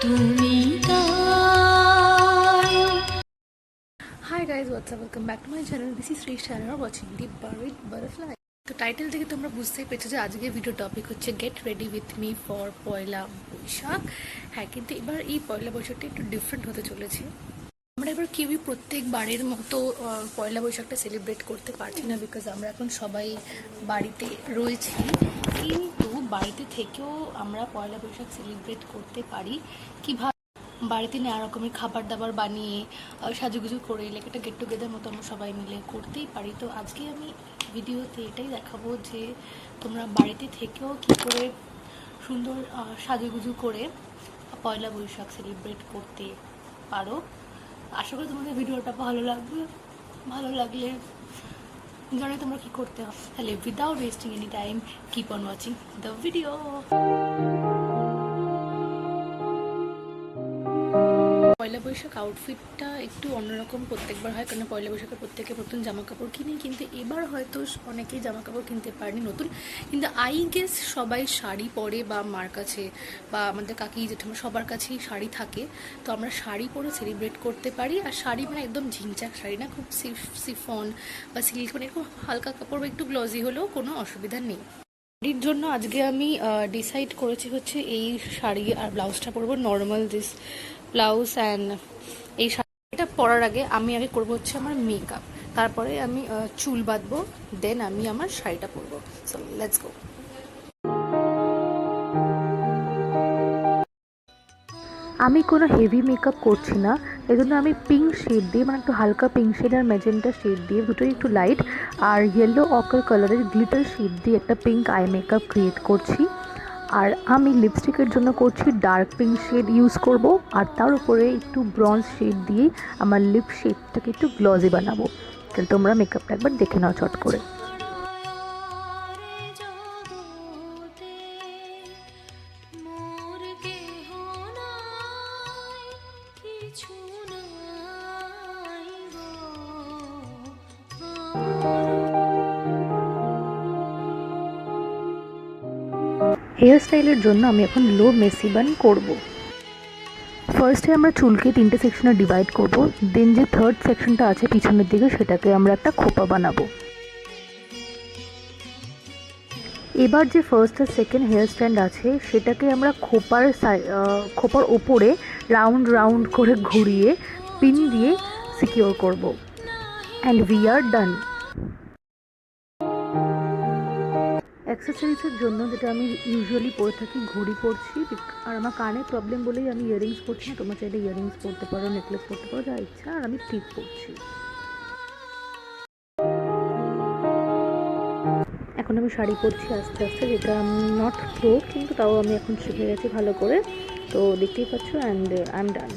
তুমি তাই। Hi guys, what's up? Welcome back to my channel. This is Srish and you're watching The Buried Butterfly. তো title থেকে তোমরা বুঝতেই পেরেছো যে আজকে ভিডিও টপিক হচ্ছে get ready with me for Poila Boishakh. হ্যাঁ, কিন্তু এবার এই পয়লা বৈশাখটা একটু ডিফারেন্ট হতে চলেছে। আমরা এবার কেউই প্রত্যেকবারের মতো পয়লা বৈশাখটা সেলিব্রেট করতে পারছি না, বিকজ আমরা এখন সবাই বাড়িতে রয়েছি। কিন্তু বাড়িতে থেকেও আমরা পয়লা বৈশাখ সেলিব্রেট করতে পারি কীভাবে, বাড়িতে নানা রকমের খাবার দাবার বানিয়ে সাজুগুজু করে একটা গেট টুগেদার মতো আমরা সবাই মিলে করতেই পারি। তো আজকে আমি ভিডিওতে এটাই দেখাবো যে তোমরা বাড়িতে থেকেও কী করে সুন্দর সাজুগুজু করে পয়লা বৈশাখ সেলিব্রেট করতে পারো। আশা করি তোমাদের ভিডিওটা ভালো লাগবে। ভালো লাগলে জানো তোমরা কী করতে হবে। তাহলে without wasting any time keep on watching the video. Poila Boishakh আউটফিটটা একটু অন্যরকম প্রত্যেকবার হয়, কারণ পয়লা বৈশাখে প্রত্যেকে নতুন জামা কাপড় কিনে, কিন্তু এবার হয়তো অনেকেই জামা কাপড় কিনতে পারেনি নতুন, কিন্তু আই গেস সবাই শাড়ি পরে, বা মার কাছে বা আমাদের কাকি জেঠামা সবার কাছেই শাড়ি থাকে। তো আমরা শাড়ি পরে সেলিব্রেট করতে পারি। আর শাড়ি মানে একদম ঝিনচাক শাড়ি না, খুব সিফন বা সিল্ক, মানে এরকম হালকা কাপড় বা একটু গ্লজি হলেও কোনো অসুবিধা নেই। শাড়ির জন্য আজকে আমি ডিসাইড করেছি হচ্ছে এই শাড়ি আর ব্লাউজটা পরবো, নর্মাল দিস ব্লাউজ অ্যান্ড এই শাড়িটা পরার আগে আমি করবো হচ্ছে আমার মেকআপ, তারপরে আমি চুল বাঁধবো, দেন আমি আমার শাড়িটা পরবো। So let's go. আমি কোনো হেভি মেকআপ করছি না, এই জন্য আমি পিঙ্ক শেড দিয়ে, মানে একটু হালকা পিঙ্ক শেড আর ম্যাজেন্টা শেড দিয়ে, দুটোই একটু লাইট, আর ইয়েলো অকার কালারের গ্লিটার শেড দিয়ে একটা পিঙ্ক আই মেকআপ ক্রিয়েট করছি। আর আমি লিপস্টিকের জন্য করছি ডার্ক পিঙ্ক শেড ইউজ করব, আর তার উপরে একটু ব্রঞ্জ শেড দিয়ে আমার লিপ শেডটাকে একটু গ্লজি বানাবো। তাহলে তোমরা মেকআপটা একবার দেখে নাও চট করে। হেয়ার স্টাইলের জন্য আমি এখন লো মেসি বান করবো। ফার্স্টে আমরা চুলকে 3টে সেকশনে ডিভাইড করব, দেন যে থার্ড সেকশনটা আছে পিছনের দিকে সেটাকে আমরা একটা খোপা বানাবো। এবার যে ফার্স্ট আর সেকেন্ড হেয়ার স্ট্যান্ড আছে সেটাকে আমরা খোপার ওপরে রাউন্ড রাউন্ড করে ঘুরিয়ে পিন দিয়ে সিকিউর করব। অ্যান্ড উই আর ডান। অ্যাক্সেসরিজের জন্য যেটা আমি ইউজুয়ালি পরে থাকি, ঘড়ি পরছি, আর আমার কানে প্রবলেম বলেই আমি ইয়াররিংস পরছি না। তোমরা চাইলে ইয়াররিংস পরতে পারো, নেকলেস পরতে পারো, যা ইচ্ছা। আর আমি টিপ পরছি। এখন আমি শাড়ি পরছি আস্তে আস্তে, যেটা নট প্রো, কিন্তু তাও আমি এখন শিখে গেছি ভালো করে। তো দেখতেই পাচ্ছ, অ্যান্ড আই এম ডান।